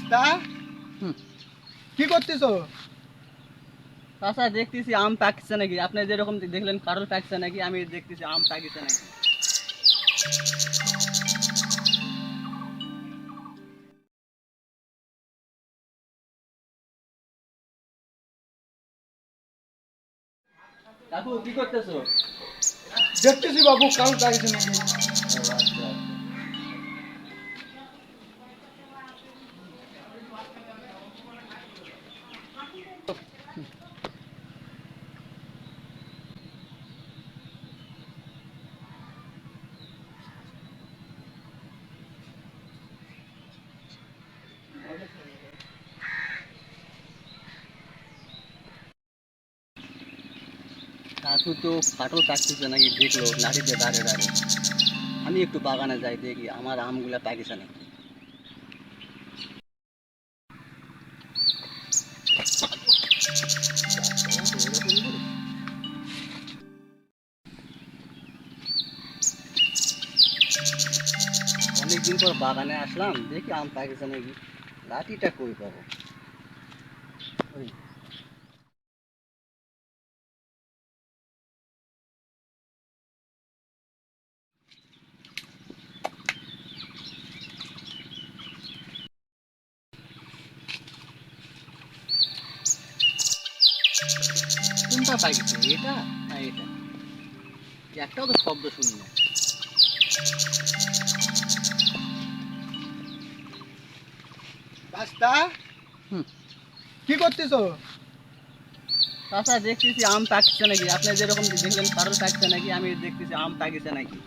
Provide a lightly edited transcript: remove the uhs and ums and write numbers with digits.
রাস্তা কি করতেছো? চাচা দেখতেছি আম পাকছে নাকি। আপনি যেরকম দেখলেন কারোর পাকছে নাকি, আমি দেখতেছি আম পাকিছে নাকি। কাকু কি করতেছো? দেখতেছি বাবু কাল পাইছে নাকি। কাকু তো কাঠও পাকতেছে নাকি দেখলো লাঠিতে দাঁড়ে দাঁড়ে। আমি একটু বাগানে যাই দেখি আমার আমগুলা পাকিছে নাকি। অনেকদিন পর বাগানে আসলাম, দেখি আম পাকিছে নাকি। লাঠিটা কই পাবো? ওই কোনটা পাকিছে, এটা না এটা? একটাও তো শব্দ শুনি না। রাস্তা হুম। কি করতেছো? চাচা দেখতেছি আম পাকছে নাকি। আপনি যেরকম দেখলেন কারোর পাকছে নাকি, আমি দেখতেছি আম পাকিছে নাকি।